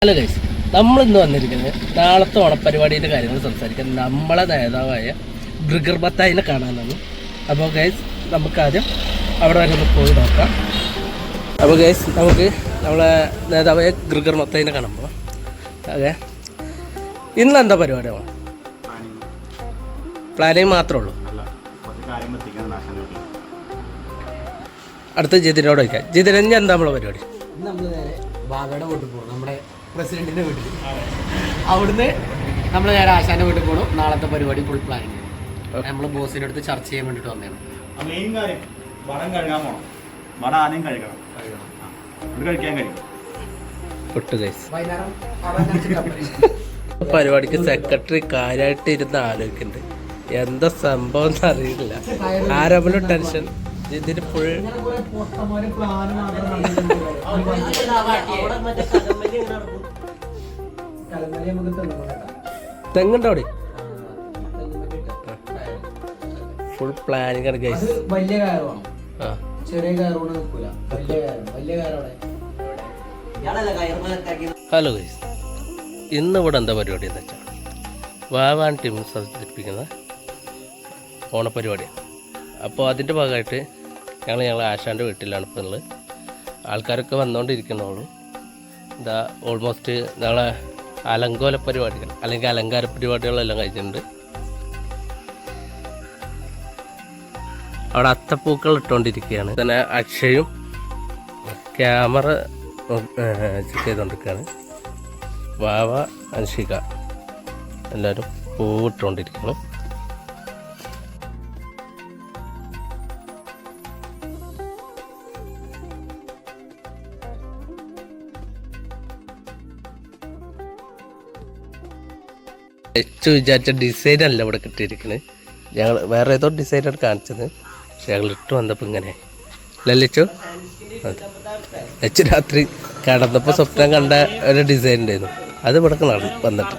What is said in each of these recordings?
Hello guys, നമ്മളിന്ന് വന്നിരിക്കുന്നത് നാളത്തെ ഓണപ്പരിപാടിയുടെ കാര്യങ്ങൾ സംസാരിക്കാൻ നമ്മളെ നേതാവായ ഗ്രിഗർ മത്തായിനെ കാണാനാണ്. അപ്പോൾ ഗൈസ് നമുക്കാദ്യം അവിടെ വരെ ഒന്ന് പോയി നോക്കാം. അപ്പോൾ ഗൈസ് നമുക്ക് നമ്മളെ നേതാവായ ഗ്രിഗർ മത്തായിനെ കാണുമ്പോൾ അതെ ഇന്നെന്താ പരിപാടിയാണ്? പ്ലാനിങ് മാത്രമേ ഉള്ളൂ. അടുത്ത ജിതിനോട് വയ്ക്കാം. ജിതിന് എന്താ നമ്മളെ പരിപാടി? നമ്മൾ നേരെ ബാബയുടെ വീട്ടിൽ പോകും, നമ്മുടെ പ്രസിഡന്റിന്റെ വീട്ടിൽ. അവിടുന്ന് നമ്മൾ നേരെ ആശാന്റെ വീട്ടിൽ പോകണം. നാളത്തെ പരിപാടി ഫുൾ പ്ലാനിങ് നമ്മൾ ബോസിന്റെ അടുത്ത് ചർച്ച ചെയ്യാൻ വേണ്ടിട്ട് വന്നതാണ്. മെയിൻ കാര്യം വടം കഴുകാൻ പോകണം. വടം ആദ്യം കഴുകണം. കഴിക്കാൻ കഴിയും. പരിപാടിക്ക് സെക്രട്ടറി കാര്യമായിട്ട് ഇരുന്ന് ആലോചിക്കുന്നുണ്ട്. എന്താ സംഭവം എന്ന് അറിയില്ല. ആരവലും ടെൻഷൻ. ഇതിന് ഫുൾ തെങ്ങുണ്ടോ അവിടെ? ഫുൾ പ്ലാനിങ് ആണ് ഗൈസ്. വലിയ കയറുവാണ്, ചെറിയ കയറുകൊണ്ട് നിൽക്കൂല. വലിയ കയറും, വലിയ കയറോടെ. ഹലോ ഗൈസ്, ഇന്ന് ഇവിടെ എന്താ പരിപാടി എന്ന് വെച്ചാൽ വാവാൻ ടീം സംഘടിപ്പിക്കുന്ന ഓണപ്പരിപാടിയാണ്. അപ്പോൾ അതിൻ്റെ ഭാഗമായിട്ട് ഞങ്ങൾ ആശാൻ്റെ വീട്ടിലാണ് ഇപ്പോൾ ഉള്ളത്. ആൾക്കാരൊക്കെ വന്നുകൊണ്ടിരിക്കുന്നുള്ളൂ. എന്താ ഓൾമോസ്റ്റ് ഞങ്ങളെ അലങ്കോല പരിപാടികൾ അല്ലെങ്കിൽ അലങ്കാര പരിപാടികളെല്ലാം കഴിഞ്ഞിട്ടുണ്ട്. അവിടെ അത്തപ്പൂക്കൾ ഇട്ടുകൊണ്ടിരിക്കുകയാണ്. തന്നെ അക്ഷയും ക്യാമറ ചെക്ക് ചെയ്തുകൊണ്ടിരിക്കുകയാണ്. വാവ അൻഷിക എല്ലാവരും പൂവിട്ടുകൊണ്ടിരിക്കണം. വിചാരിച്ച ഡിസൈൻ അല്ല ഇവിടെ കിട്ടിയിരിക്കുന്നത്. ഞങ്ങൾ വേറെ ഏതോ ഡിസൈനാണ് കാണിച്ചത്. പക്ഷെ ഞങ്ങൾ ഇട്ട് വന്നപ്പോൾ ഇങ്ങനെ ലലിച്ചു രാത്രി കിടന്നപ്പോൾ സ്വപ്നം കണ്ട ഒരു ഡിസൈൻ ഉണ്ടായിരുന്നു. അത് ഇവിടെ വന്നിട്ട്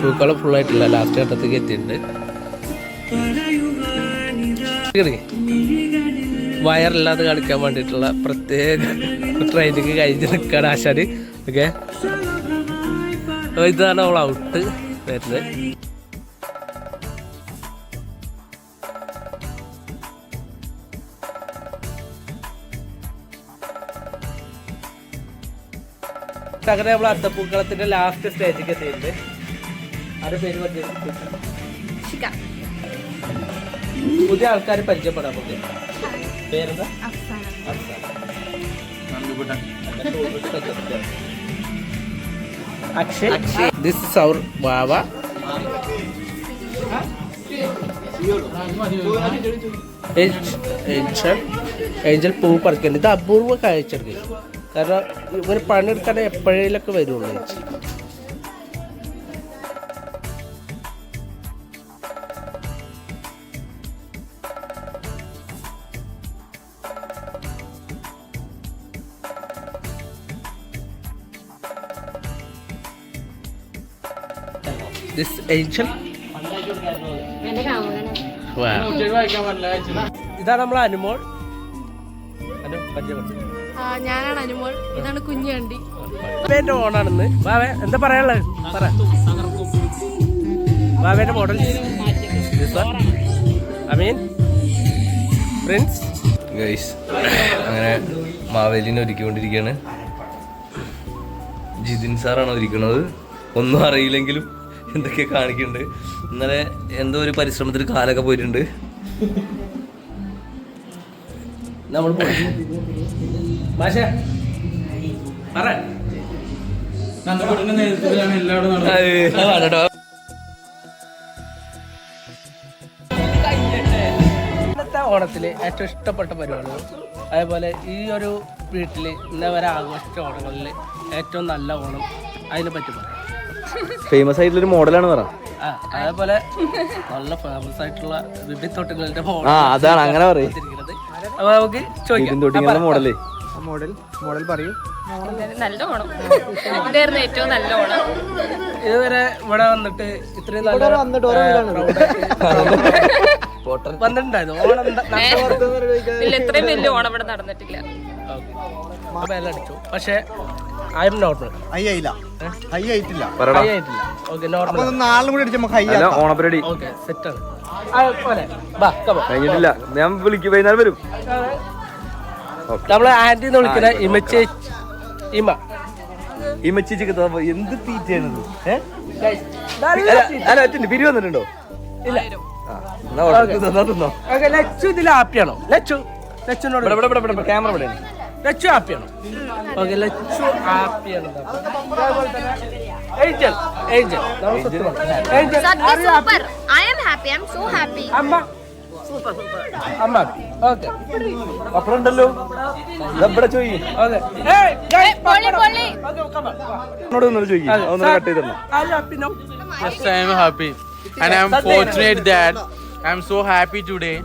പൂക്കളം ഫുള്ളായിട്ടില്ല. ലാസ്റ്റ് ഘട്ടത്തേക്ക് എത്തിയിട്ടുണ്ട്. വയറില്ലാതെ കളിക്കാൻ വേണ്ടിയിട്ടുള്ള പ്രത്യേക ട്രെയിനിങ് കഴിഞ്ഞ് നിൽക്കുകയാണ് ആശാന്. ഓക്കെ, ഇതാണ് അവൾ ഔട്ട് വരുന്നത്. അങ്ങനെ നമ്മൾ അത്തപ്പൂക്കളത്തിന്റെ ലാസ്റ്റ് സ്റ്റേജിലേക്ക് എത്തിയിട്ടുണ്ട്. അത് പേര് പുതിയ ആൾക്കാർ പരിചയപ്പെടാൻ പറ്റും. പേരെന്താ? Akshay. This is our Vava. Angel പൂ പറിക്കുന്നത്. ഇത് അപൂർവ കാഴ്ചെടുക്കുക. കാരണം ഇവർ പണിയെടുക്കാൻ എപ്പോഴേലൊക്കെ വരുള്ളൂ. This angel. ഇതാണ് നമ്മളെ അനുമോൾ. ഞാനാണ് അനുമോൾ. ഇതാണ് കുഞ്ഞുവണ്ടി. ബാവേന്റെ ഓണാണെന്ന്. ബാവേ എന്താ പറയാനുള്ളത്? പറ. ബാവേന്റെ മോഡൽ പ്രിൻസ് ഗൈസ്. അങ്ങനെ മാവേലിനെ ഒരുക്കിക്കൊണ്ടിരിക്കുകയാണ്. ജിതിൻ സാറാണ് ഒരുക്കുന്നത്. ഒന്നും അറിയില്ലെങ്കിലും എന്തൊക്കെ കാണിക്കുന്നുണ്ട്. ഇന്നലെ എന്തോ ഒരു പരിശ്രമത്തിൽ കാലൊക്കെ പോയിട്ടുണ്ട്. നമ്മൾ ഇന്നത്തെ ഓണത്തില് ഏറ്റവും ഇഷ്ടപ്പെട്ട പരിപാടികൾ, അതേപോലെ ഈ ഒരു വീട്ടിൽ ഇന്നേ വരെ ആഘോഷിച്ച ഓണങ്ങളിൽ ഏറ്റവും നല്ല ഓണം, അതിനെ പറ്റി പറയാം. ഫേമസ് ആയിട്ടുള്ളൊരു മോഡലാണ് പറ. അതേപോലെ നല്ല ഫേമസ് ആയിട്ടുള്ള വിവിധ തൊട്ടികളുടെ അതാണ് അങ്ങനെ പറയുന്നത്. അപ്പൊ നമുക്ക് ചോദിക്കാം. മോഡല് മോഡൽ പറയൂ. നല്ല ഓണം ഇതായിരുന്നു ഏറ്റവും നല്ല ഓണം. ഇതുവരെ ഇവിടെ വന്നിട്ട് ഇത്രയും നല്ല വന്നിട്ടുണ്ടായിരുന്നു ഓണം ഇല്ല, ഇത്രയും വലിയ ഓണം ഇവിടെ നടന്നിട്ടില്ല. അടിച്ചു. പക്ഷെ ഐ എം നോർമൽ. ആയിട്ടില്ല ഓക്കെ നോർമൽ. നാളെ കൂടി അടിച്ച് നമുക്ക് ഹൈ ഓണപ്പരടി ഓക്കെ സെറ്റാണ്. കഴിഞ്ഞിട്ടില്ല. ഞാൻ വിളിക്കും, വൈകുന്നേരം വരും. നമ്മളെ ആന്റിന്ന് വിളിക്കുന്ന ഇമച്ചി ഇമ ഇമച്ചിക്ക് എന്ത് തീറ്റയാണിത്? പിരി വന്നിട്ടുണ്ടോ? ഇല്ല. ഓക്കെ ലച്ചു ഇതിൽ ഹാപ്പിയാണോ? ലച്ചുനോട് ക്യാമറ ഇവിടെ ലച്ചു ഹാപ്പിയാണോ? ഓക്കെ ലച്ചു ഹാപ്പിയാണ്. Angel angel super. I am happy. I am so happy. അമ്മ അമ്മ ഓക്കെ അപ്പുറം ഉണ്ടല്ലോ. ഇവിടെ ചോദിക്കും ഓക്കെ കട്ട് ചെയ്തോ. Yes, I am happy, and I am fortunate that I am so happy today,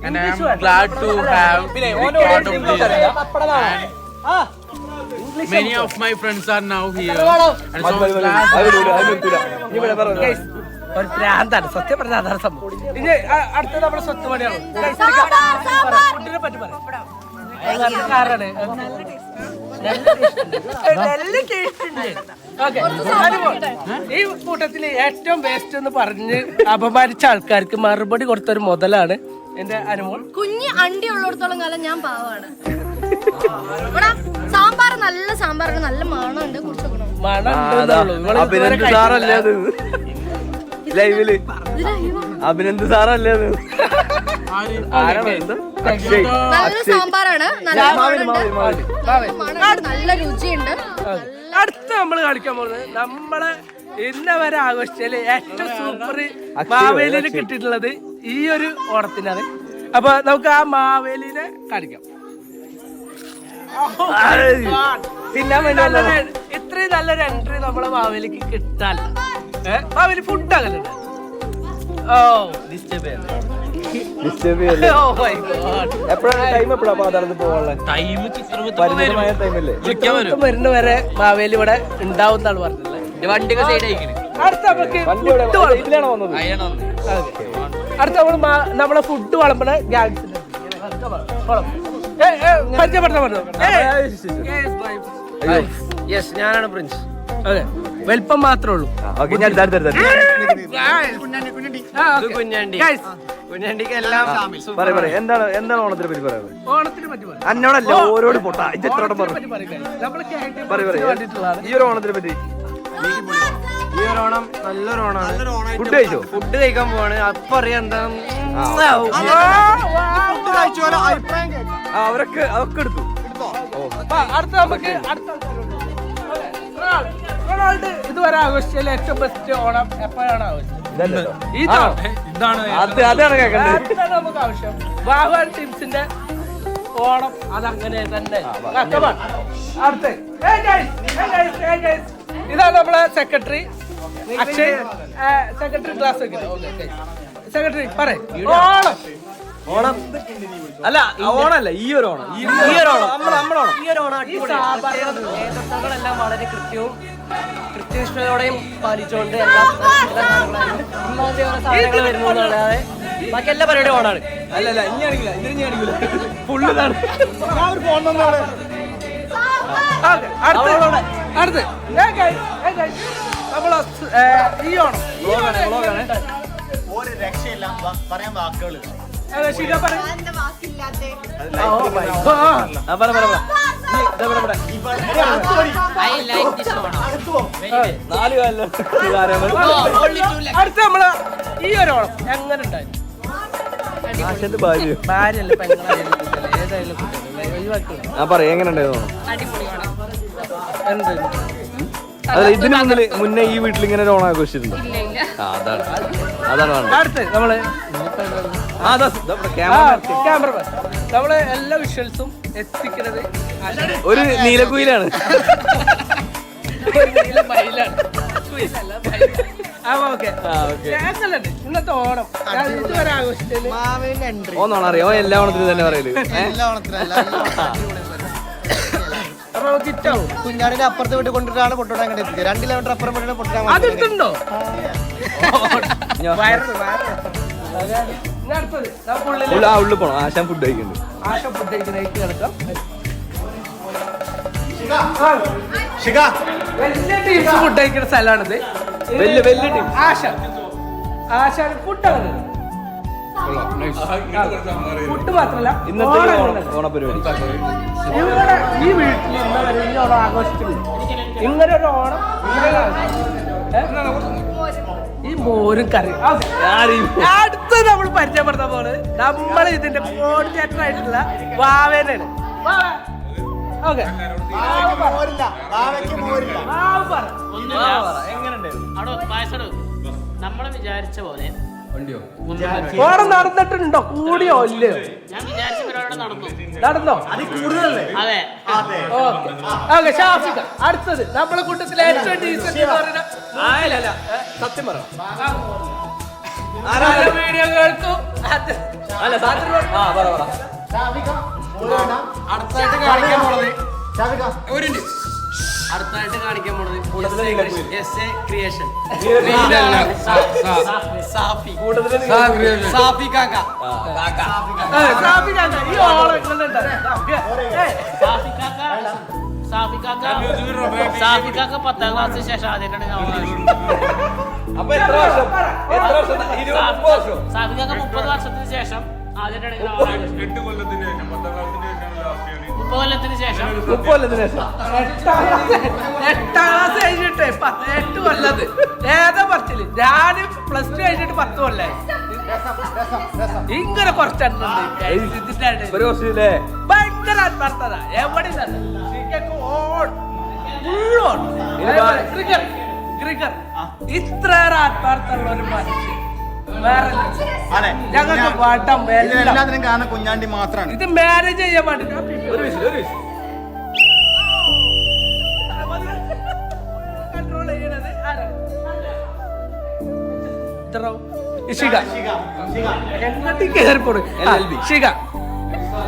and I am glad to have been part of this. And many of my friends are now here, and so I'm glad. ഒരു പ്രാന്താണ് സത്യം പറഞ്ഞ അതാണ് സംഭവം. ഇനി അടുത്ത നമ്മുടെ സ്വത്ത് പണിയാണ്. ഫുഡിനെ പറ്റി പറയാം. കാറാണ് ഈ കൂട്ടത്തില് ഏറ്റവും ബെസ്റ്റ് എന്ന് പറഞ്ഞ് അപമാനിച്ച ആൾക്കാർക്ക് മറുപടി കൊടുത്തൊരു മുതലാണ് എന്റെ അനുമോൾ. കുഞ്ഞ് അണ്ടി ഉള്ളിടത്തോളം കാലം ഞാൻ പാവാണ്. ഇവിടെ സാമ്പാർ നല്ല സാമ്പാറാണ്, നല്ല മണമുണ്ട്. കുറിച്ച് മണം അഭിനന്ദ് സാറല്ലേ അത് ലൈവില്? അഭിനന്ദ് സാറല്ലേ അത്? നല്ല സാമ്പാറാണ്, നല്ല മണമുണ്ട്, നല്ല രുചിയുണ്ട്. അടുത്ത നമ്മള് കളിക്കാൻ പോകുന്നത് നമ്മളെ ഇന്ന് വരെ ആഘോഷിച്ചാല് ഏറ്റവും സൂപ്പർ മാവേലിനെ കിട്ടിയിട്ടുള്ളത് ഈ ഒരു ഓണത്തിനാണ്. അപ്പൊ നമുക്ക് ആ മാവേലിനെ കാണിക്കാം. ഇത്രയും നല്ലൊരു എൻട്രി നമ്മളെ മാവേലിക്ക് കിട്ടാല്ല. മാവേലി ഫുഡ് അങ്ങനെയുണ്ട്. വരുന്ന വരെ മാവേലി ഇവിടെ ഉണ്ടാവുന്നാണ് പറഞ്ഞത്. വണ്ടിയൊക്കെ സൈഡ് ആയിക്കണ്. അടുത്ത അടുത്ത നമ്മളെ ഫുഡ് വിളമ്പണ ഗാങ്സിന്റെ പരിചയപ്പെടുത്താൻ പറഞ്ഞു. യെസ്, ഞാനാണ് പ്രിൻസ്. അതെ, വലിപ്പം മാത്രമേ ഉള്ളൂ. എന്താണ് ഓണത്തിനെ പറ്റി പറയുന്നത്? ഓണത്തിനെ പറ്റി പറയാം. അന്നോടല്ല, ഓരോട് പൊട്ടാ ഇതെത്രോടെ പറഞ്ഞു. ഈ ഒരു ഓണത്തിനെ പറ്റി ഈ ഒരു ഓണം നല്ലൊരു ഓണമാണ്. ഫുഡ് കഴിച്ചോ? ഫുഡ് കഴിക്കാൻ പോവാണ്. അപ്പൊ അറിയാം എന്താ അവരൊക്കെ അതൊക്കെ എടുത്തു. അടുത്ത നമുക്ക് റൊണാൾഡ് ഇതുവരെ ആഘോഷിച്ചാൽ ഏറ്റവും ബെസ്റ്റ് ഓണം എപ്പോഴാണ് ആഘോഷിച്ചത്? അതാണ് കേൾക്കണ്ടത്. ഇതാണ് നമുക്ക് ആവശ്യം. വാഹൻ ടീംസിന്റെ ഓണം അതങ്ങനെ തന്നെ. അടുത്ത ഇതാണ് നമ്മളെ സെക്രട്ടറി അക്ഷയ്. സെക്രട്ടറി ക്ലാസ് വെക്കുന്നത്. സെക്രട്ടറി പറയും ഓണം. ഓണം അല്ല, ഓണല്ല, ഈ ഒരു ഓണം. ഈ ഒരു ഓണം നേതൃത്വങ്ങളെല്ലാം വളരെ കൃത്യനിഷ്ഠയോടെയും പാലിച്ചുകൊണ്ട് എല്ലാ സാധനങ്ങൾ വരുന്നതല്ലാതെ ബാക്കി എല്ലാ പരിപാടിയും ഓണാണ്. അല്ലല്ല, ഇനി അടിക്കില്ല, ഇനി അടിക്കില്ല. ഫുള്ളാണ്. അടുത്ത് നമ്മളെ ഈ ഓണം ഒരു രക്ഷയില്ല, പറയാൻ വാക്കുകളില്ല. അടുത്ത നമ്മള് ഈ ഒരു ഓണം എങ്ങനെ ഉണ്ടായിരുന്നു? ഭാര്യയല്ല, ഏതായാലും എങ്ങനെ ഉണ്ടായിരുന്നു? ഇതിന് മുന്നേ ഈ വീട്ടിൽ ഇങ്ങനെ ഒരു ഓണം ആഘോഷിച്ചിട്ടുണ്ടോ? അതാണ് അടുത്ത് നമ്മള് ക്യാമറമാൻ. നമ്മള് എല്ലാ വിഷ്വൽസും എത്തിക്കുന്നത് ഒരു നീലക്കുയിലാണ്. ഇന്നത്തെ ഓണം ഇതുവരെ ആഘോഷിച്ചത് ഓണാണ് അറിയാം. എല്ലാ ഓണത്തിനും തന്നെ പറയല്. അപ്പൊ കിറ്റാവും. കുഞ്ഞാടിനെ അപ്പുറത്ത് വീട്ടിൽ കൊണ്ടിട്ടാണ് പൊട്ടോടാൻ കണ്ടത്. 2 കിലോമീറ്റർ അപ്പുറം പൊട്ടോടെ പൊട്ടാൻ അതെടുത്തുണ്ടോ? ഉള്ളിൽ പോണം. ആശാൻ ഫുഡ് കഴിക്കുന്നുണ്ട്. ആശ ഫുഡ് കഴിക്കുന്നതായിട്ട് കിടക്കാം. വലിയ ടീംസ് ഫുഡ് കഴിക്കുന്ന സ്ഥലമാണിത്. വലിയ ടീം. ആശാണ് ഫുഡാണ്. ഫുഡ് മാത്രല്ല ഇന്നത്തെ ഓണപരിപാടി ഇവിടെ ഈ വീട്ടിൽ ഇന്നലെ വലിയ ഓണം ആഘോഷിച്ചിട്ടുണ്ട്. ഇങ്ങനെ ഒരു ഓണം ഈ മോരും കറി. അടുത്ത് നമ്മൾ പരിചയപ്പെടുത്താൻ പോകുന്നത് നമ്മൾ ഇതിന്റെ കോർഡിനേറ്റർ ആയിട്ടുള്ള വാവേനാണ്. ഓക്കെ, നമ്മള് വിചാരിച്ച പോലെ ഓണം നടന്നിട്ടുണ്ടോ? കൂടിയോ ഇല്ലയോ? ഞാൻ വിചാരിച്ച പരിപാടി നടന്നു. നടന്നോ? അതെ. ഓക്കെ, ഷാഫിക. അടുത്തത് നമ്മളെ കൂട്ടത്തിലെ ഏറ്റവും ഡീസന്റ് സത്യം പറ വീഡിയോ കേൾക്കും. അടുത്തായിട്ട് കാണിക്കാൻ പോണത് ക്രിയേഷൻ സാഫി കാക്ക. ഈ ഓളം സാഫിക്കാക്ക 10ാം ക്ലാസ്സിന് ശേഷം ആദ്യമായിട്ടാണ് സാഫിക്കാക്ക 30 വർഷത്തിന് ശേഷം ആദ്യമായിട്ടാണ് 30 കൊല്ലത്തിന് ശേഷം 8ാം ക്ലാസ് കഴിഞ്ഞിട്ട് 8 കൊല്ലത് ഏതാ പറച്ചില്. ഞാൻ +2 കഴിഞ്ഞിട്ട് 10 കൊല്ലായി. ഇങ്ങനെ കുറച്ചുണ്ട് ഭയങ്കര ആത്മാർത്ഥത. എവിടെ ഇത്ര ആത്മാർത്ഥമുള്ള ഒരു മനുഷ്യൻ വേറെ ഞങ്ങൾക്ക് പാട്ടം എല്ലാത്തിനും കാരണം കുഞ്ഞാണ്ടി മാത്രമാണ്. ഇത് മാനേജ് ചെയ്യാൻ വേണ്ടിട്ട് കൺട്രോൾ ചെയ്യണത് ആരാണ്?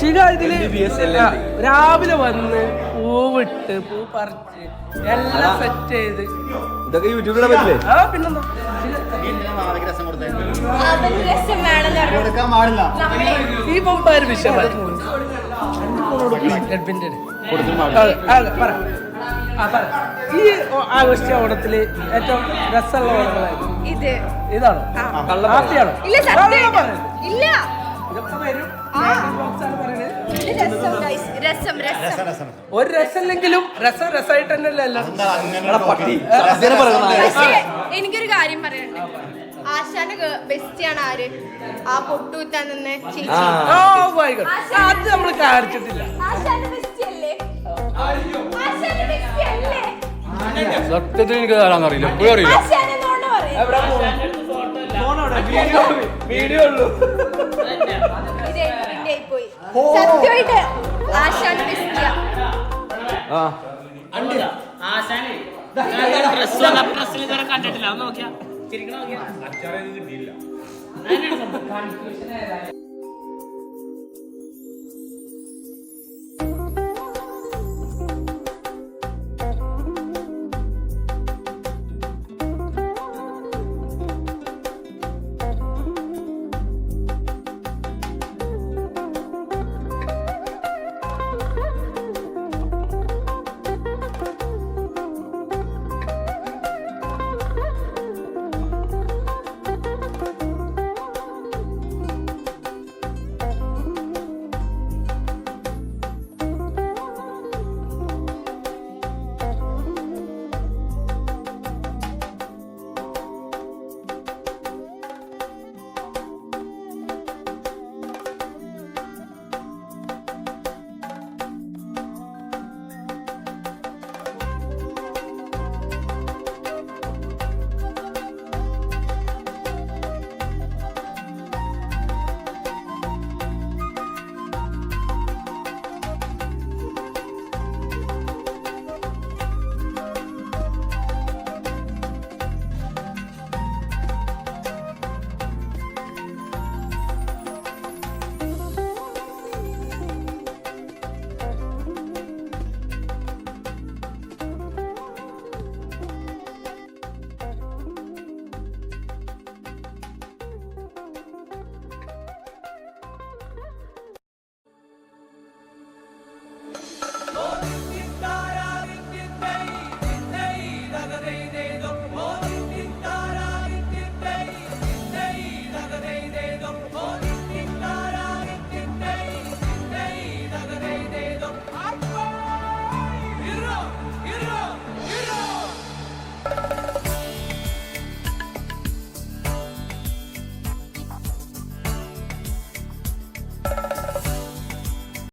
ഷിക ഇതില് രാവിലെ വന്ന് പൂവിട്ട് പൂ പറിച്ച് എല്ലാം സെറ്റ് ചെയ്ത് ഇതൊക്കെ യൂട്യൂബിലെ പറ്റില്ലേ? പിന്നെന്താ ഈ മുമ്പാര് വിഷയം ഈ ആഘോഷിച്ച ഓണത്തില് ഏറ്റവും രസമുള്ള ഓണങ്ങളായിരുന്നു ഇതാണോ? ഹാപ്പിയാണോ? ഇതൊക്കെ വരും. ഒരു രസമില്ലെങ്കിലും രസമായിട്ട് തന്നെയല്ലോ. എനിക്കൊരു കാര്യം പറയാനുണ്ട്. ആശാന്റെ ബെസ്റ്റിയാണ് ആര്? ആ പൊട്ടൂറ്റാൻ തന്നെ അത് നമ്മൾ കാണിച്ചിട്ടില്ല. സത്യത്തിൽ എനിക്ക് തരാന്നറിയില്ല. എപ്പോഴും അറിയില്ല. വീഡിയോ ഉള്ളൂ. സത്യമായിട്ട് ആശാന്റെ ബെസ്റ്റിയാ. ആശാന് പ്രസ്സിൽ ഇതുവരെ കണ്ടിട്ടില്ല. നോക്കിയാ ശരിക്കും നോക്കിയാ